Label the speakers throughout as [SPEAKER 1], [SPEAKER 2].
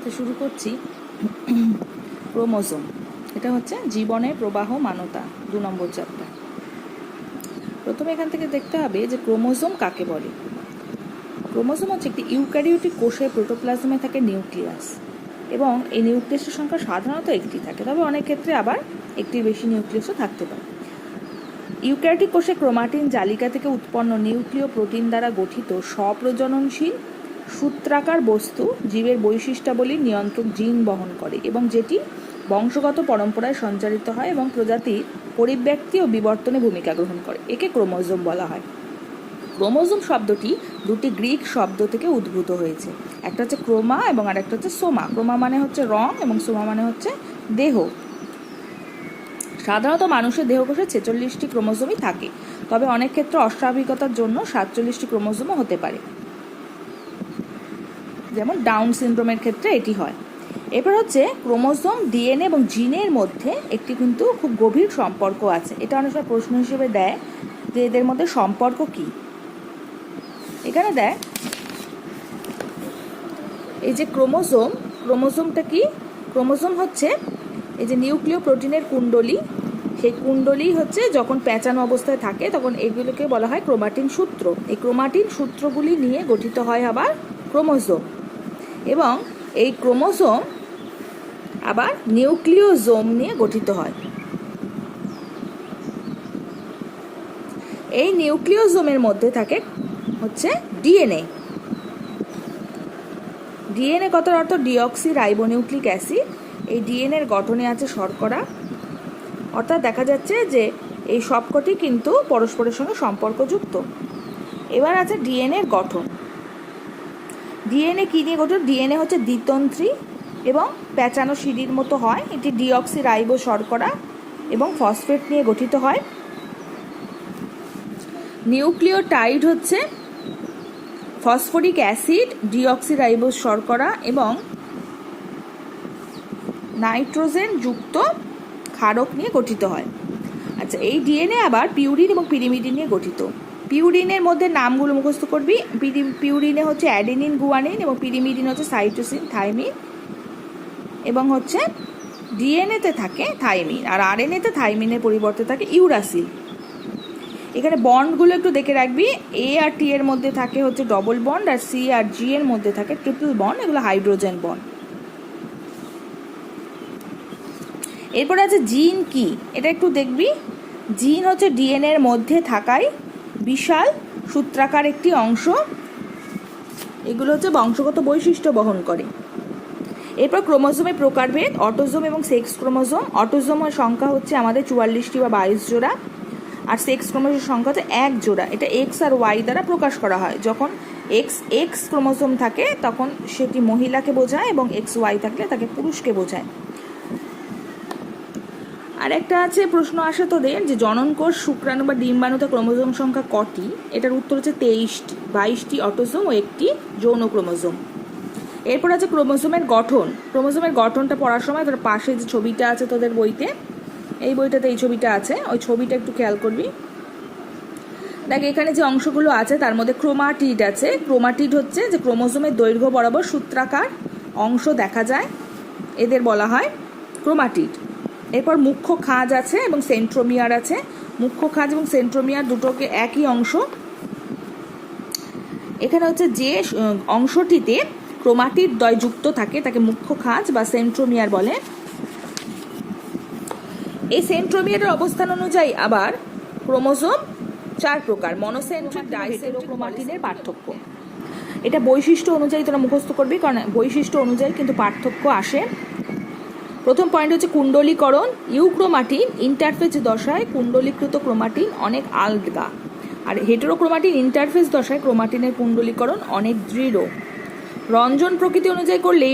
[SPEAKER 1] তো শুরু করছি ক্রোমোজোম। এটা হচ্ছে জীবনের প্রবাহমানতা 2 নম্বর চ্যাপ্টার। প্রথমে এখান থেকে দেখতে হবে যে ক্রোমোজোম কাকে বলে। ক্রোমোজোম হচ্ছে একটি ইউক্যারিওটিক কোষের প্রোটোপ্লাজমে থাকে নিউক্লিয়াস, এবং এই নিউক্লিয়াসের সংখ্যা সাধারণত একটি থাকে, তবে অনেক ক্ষেত্রে আবার একটির বেশি নিউক্লিয়াসও থাকতে পারে। ইউক্যারিওটিক কোষে ক্রোমাটিন জালিকা থেকে উৎপন্ন নিউক্লিয় প্রোটিন দ্বারা গঠিত স্বপ্রজননশীল সূত্রাকার বস্তু জীবের বৈশিষ্ট্যাবলী নিয়ন্ত্রক জিন বহন করে, এবং যেটি বংশগত পরম্পরায় সঞ্চারিত হয় এবং প্রজাতির পরিব্যক্তি ও বিবর্তনে ভূমিকা গ্রহণ করে। একে ক্রোমোজোম বলা হয়। ক্রোমোজোম শব্দটি দুটি গ্রিক শব্দ থেকে উদ্ভূত হয়েছে, একটা হচ্ছে ক্রোমা এবং আরেকটা হচ্ছে সোমা। ক্রোমা মানে হচ্ছে রং এবং সোমা মানে হচ্ছে দেহ। সাধারণত মানুষের দেহকোষে 46টি ক্রোমোজোমই থাকে, তবে অনেক ক্ষেত্রে অস্বাভাবিকতার জন্য 47টি ক্রোমোজোমও হতে পারে, যেমন ডাউন সিনড্রোমের ক্ষেত্রে এটি হয়। এরপর হচ্ছে ক্রোমোজোম, ডিএনএ এবং জিনের মধ্যে একটি কিন্তু খুব গভীর সম্পর্ক আছে। এটা অনেক সময় প্রশ্ন হিসেবে দেয় যে এদের মধ্যে সম্পর্ক কি। এখানে দেয় এই যে ক্রোমোজোমটা কি? ক্রোমোজোম হচ্ছে এই যে নিউক্লিয় প্রোটিনের কুণ্ডলী। সেই কুণ্ডলী হচ্ছে যখন পেঁচানো অবস্থায় থাকে তখন এগুলোকে বলা হয় ক্রোমাটিন সূত্র। এই ক্রোমাটিন সূত্রগুলি নিয়ে গঠিত হয় আবার ক্রোমোজোম, এবং এই ক্রোমোজোম আবার নিউক্লিওজোম নিয়ে গঠিত হয়। এই নিউক্লিওজোমের মধ্যে থাকে হচ্ছে ডিএনএ। ডিএনএ কথার অর্থ ডিঅক্সি রাইবোনিউক্লিক অ্যাসিড। এই ডিএনএর গঠনে আছে শর্করা, অর্থাৎ দেখা যাচ্ছে যে এই সবকটি কিন্তু পরস্পরের সঙ্গে সম্পর্কযুক্ত। এবার আছে ডিএনএর গঠন। ডিএনএ কী নিয়ে গঠন? ডিএনএ হচ্ছে দ্বিতন্ত্রী এবং পেঁচানো সিঁড়ির মতো হয়। এটি ডিঅক্সি রাইবো শর্করা এবং ফসফেট নিয়ে গঠিত হয়। নিউক্লিওটাইড হচ্ছে ফসফরিক অ্যাসিড, ডিঅক্সি রাইবোজ শর্করা এবং নাইট্রোজেন যুক্ত ক্ষারক নিয়ে গঠিত হয়। আচ্ছা, এই ডিএনএ আবার পিউরিন এবং পিরিমিডিন নিয়ে গঠিত। পিউরিনের মধ্যে নামগুলো মুখস্থ করবি। পিউরিনে হচ্ছে অ্যাডেনিন, গুয়ানিন, এবং পিরিমিডিন হচ্ছে সাইটোসিন, থাইমিন, এবং হচ্ছে ডিএনএতে থাকে থাইমিন, আর আরএনএতে থাইমিনের পরিবর্তে থাকে ইউরাসিল। এখানে বন্ডগুলো একটু দেখে রাখবি। এ আর টি এর মধ্যে থাকে হচ্ছে ডবল বন্ড, আর সি আর জি এর মধ্যে থাকে ট্রিপল বন্ড, এগুলো হাইড্রোজেন বন্ড। এরপর আছে জিন কি, এটা একটু দেখবি। জিন হচ্ছে ডিএনএ এর মধ্যে থাকায় বিশাল সূত্রাকার একটি অংশ। এগুলো হচ্ছে বংশগত বৈশিষ্ট্য বহন করে। এরপর ক্রোমোজোমের প্রকারভেদ, অটোজোম এবং সেক্স ক্রোমোজোম। অটোজোমের সংখ্যা হচ্ছে আমাদের 44টি বা 22 জোড়া, আর সেক্স ক্রোমোজোমের সংখ্যা হচ্ছে 1 জোড়া। এটা এক্স আর ওয়াই দ্বারা প্রকাশ করা হয়। যখন এক্স ক্রোমোজোম থাকে তখন সেটি মহিলাকে বোঝায়, এবং এক্স ওয়াই থাকলে তাকে পুরুষকে বোঝায়। আর একটা আছে, প্রশ্ন আসে তোদের যে জননকোষ, শুক্রাণু বা ডিম্বাণুতে ক্রোমোজোম সংখ্যা কটি? এটার উত্তর হচ্ছে 23টি, 22টি অটোজোম ও 1টি যৌন ক্রোমোজোম। এরপর আছে ক্রোমোজোমের গঠন। ক্রোমোজোমের গঠনটা পড়ার সময় তোর পাশে যে ছবিটা আছে তোদের বইতে, এই বইটাতে এই ছবিটা আছে, ওই ছবিটা একটু খেয়াল করবি। দেখ, এখানে যে অংশগুলো আছে তার মধ্যে ক্রোমাটিড আছে। ক্রোমাটিড হচ্ছে যে ক্রোমোজোমের দৈর্ঘ্য বরাবর সূত্রাকার অংশ দেখা যায়, এদের বলা হয় ক্রোমাটিড। এরপর মুখ্য খাঁজ আছে এবং সেন্ট্রোমিয়ার আছে। মুখ্য খাঁজ এবং সেন্ট্রোমিয়ার দুটোকে একই অংশ। এখানে হচ্ছে যে অংশটিতে ক্রোমাটিড দ্বয় যুক্ত থাকে তাকে মুখ্য খাঁজ বা সেন্ট্রোমিয়ার বলে। এই সেন্ট্রোমিয়ারের অবস্থান অনুযায়ী আবার ক্রোমোজোম 4 প্রকার: মনোসেন্ট্রিক, ডাইসেন্ট্রিক, ক্রোমাটিনের পার্থক্য। এটা বৈশিষ্ট্য অনুযায়ী তোরা মুখস্থ করবি, কারণ বৈশিষ্ট্য অনুযায়ী কিন্তু পার্থক্য আসে। প্রথম পয়েন্ট হচ্ছে কুণ্ডলীকরণ। ইউক্রোমাটিন ইন্টারফেজ দশায় কুণ্ডলীকৃত ক্রোমাটিন অনেক আলগা, আর হেটেরোক্রোমাটিন ইন্টারফেজ দশায় ক্রোমাটিনের কুণ্ডলীকরণ অনেক দৃঢ়। রঞ্জন প্রকৃতি অনুযায়ী করলে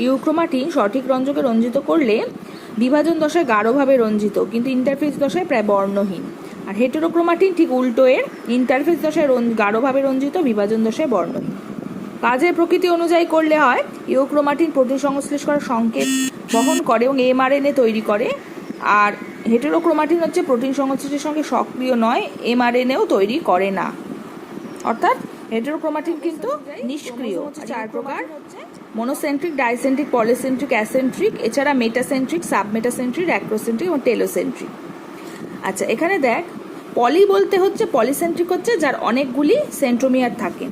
[SPEAKER 1] ইউক্রোমাটিন সঠিক রঞ্জকে রঞ্জিত করলে বিভাজন দশায় গাঢ়ভাবে রঞ্জিত, কিন্তু ইন্টারফেজ দশায় প্রায় বর্ণহীন। আর হেটেরোক্রোমাটিন ঠিক উল্টো, এর ইন্টারফেজ দশায় গাঢ়ভাবে রঞ্জিত, বিভাজন দশায় বর্ণহীন। কাজের প্রকৃতি অনুযায়ী করলে হয় ইউক্রোমাটিন প্রোটিন সংশ্লেষ করার সংকেত বহন করে এবং এমআরএনএ তৈরি করে, আর হেটেরোক্রোমাটিন হচ্ছে প্রোটিন সংশ্লেষের সঙ্গে সক্রিয় নয়, এমআরএনএও তৈরি করে না। অর্থাৎ হেটেরোক্রোমাটিন কিন্তু নিষ্ক্রিয়। 4 প্রকার: মনোসেন্ট্রিক, ডাইসেন্ট্রিক, পলিসেন্ট্রিক, অ্যাসেন্ট্রিক, এছাড়া মেটাসেন্ট্রিক, সাবমেটাসেন্ট্রিক, অ্যাক্রোসেন্ট্রিক এবং টেলোসেন্ট্রিক। আচ্ছা, এখানে দেখ, পলি বলতে হচ্ছে, পলিসেন্ট্রিক হচ্ছে যার অনেকগুলি সেন্ট্রোমিয়ার থাকে,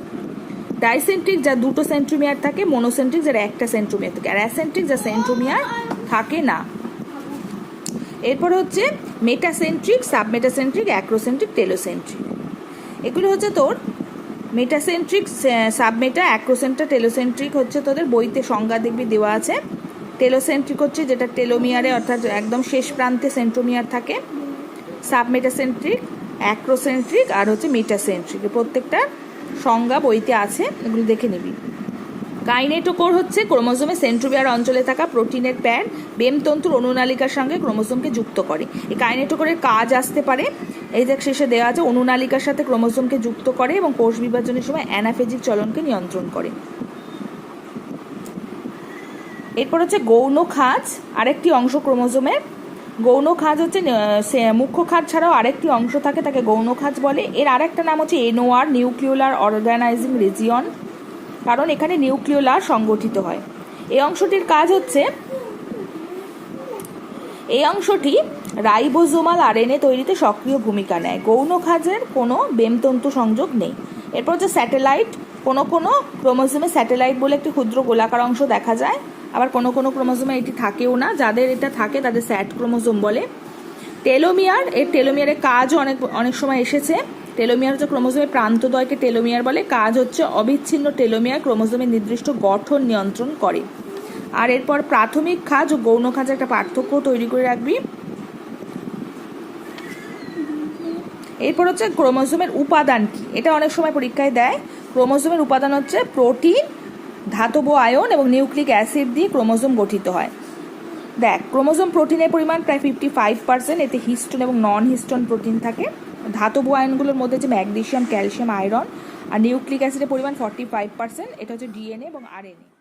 [SPEAKER 1] ডাইসেন্ট্রিক যার 2টো সেন্ট্রোমিয়ার থাকে, মনোসেন্ট্রিক যার 1টা সেন্ট্রোমিয়ার থাকে, আর অ্যাসেন্ট্রিক যার সেন্ট্রোমিয়ার থাকে না। এরপর হচ্ছে মেটাসেন্ট্রিক, সাবমেটাসেন্ট্রিক, অ্যাক্রোসেন্ট্রিক, টেলোসেন্ট্রিক। এগুলো হচ্ছে তোর মেটাসেন্ট্রিক, সাবমেটা, অ্যাক্রোসেন্ট্রিক, টেলোসেন্ট্রিক হচ্ছে তোদের বইতে সংজ্ঞা দেখবি দেওয়া আছে। টেলোসেন্ট্রিক হচ্ছে যেটা টেলোমিয়ারে অর্থাৎ একদম শেষ প্রান্তে সেন্ট্রোমিয়ার থাকে, সাবমেটাসেন্ট্রিক, অ্যাক্রোসেন্ট্রিক আর হচ্ছে মেটাসেন্ট্রিক। প্রত্যেকটা সংজ্ঞা বইতে আছে, এগুলো দেখে নিবি। কাইনেটোকোর হচ্ছে ক্রোমোজোমে সেন্ট্রোমিয়ার অঞ্চলে থাকা প্রোটিনের প্যাড বেমতন্তুর অনুনালিকার সঙ্গে ক্রোমোজোমকে যুক্ত করে। এই কাইনেটোকোরের কাজ আসতে পারে, এই দেখ শেষে দেওয়া আছে, অনুনালিকার সাথে ক্রোমোজোমকে যুক্ত করে এবং কোষ বিভাজনের সময় অ্যানাফেজিক চলনকে নিয়ন্ত্রণ করে। এরপর হচ্ছে গৌণ খাঁজ, আরেকটি অংশ ক্রোমোজোমের। গৌণ খাঁজ হচ্ছে মুখ্য খাঁজ ছাড়াও আরেকটি অংশ থাকে, তাকে গৌণ খাঁজ বলে। এর আরেকটা নাম হচ্ছে এনওআর, নিউক্লিওলার অর্গানাইজিং রিজিয়ন, কারণ এখানে নিউক্লিওলার সংগঠিত হয়। এই অংশটির কাজ হচ্ছে, এই অংশটি রাইবোজোমাল আরএনএ তৈরিতে সক্রিয় ভূমিকা নেয়। গৌণ খাঁজের কোনো বেমতন্তু সংযোগ নেই। এরপর হচ্ছে স্যাটেলাইট। কোনো কোনো ক্রোমোজোমে স্যাটেলাইট বলে একটি ক্ষুদ্র গোলাকার অংশ দেখা যায়, আবার কোনো কোনো ক্রোমোজোমে এটি থাকেও না। যাদের এটা থাকে তাদের স্যাট ক্রোমোজোম বলে। টেলোমিয়ার, এর টেলোমিয়ারের কাজও অনেক সময় এসেছে। টেলোমিয়ার হচ্ছে ক্রোমোজোমের প্রান্তদ্বয়কে টেলোমিয়ার বলে। কাজ হচ্ছে অবিচ্ছিন্ন টেলোমিয়ার ক্রোমোজোমের নির্দিষ্ট গঠন নিয়ন্ত্রণ করে। আর এরপর প্রাথমিক খাঁজ ও গৌণ খাঁজের একটা পার্থক্য তৈরি করে রাখবি। এরপর হচ্ছে ক্রোমোজোমের উপাদান কি, এটা অনেক সময় পরীক্ষায় দেয়। ক্রোমোজোমের উপাদান হচ্ছে প্রোটিন, ধাতব আয়ন এবং নিউক্লিক অ্যাসিড দিয়ে ক্রোমোজোম গঠিত হয়। দেখ, ক্রোমোজোম প্রোটিনের পরিমাণ প্রায় 55%, এতে হিস্টোন এবং নন হিস্টোন প্রোটিন থাকে। ধাতব আয়নগুলোর মধ্যে যে ম্যাগনেসিয়াম, ক্যালসিয়াম, আয়রন, আর নিউক্লিক অ্যাসিডের পরিমাণ 45%, এটা হচ্ছে ডিএনএ এবং আরএনএ।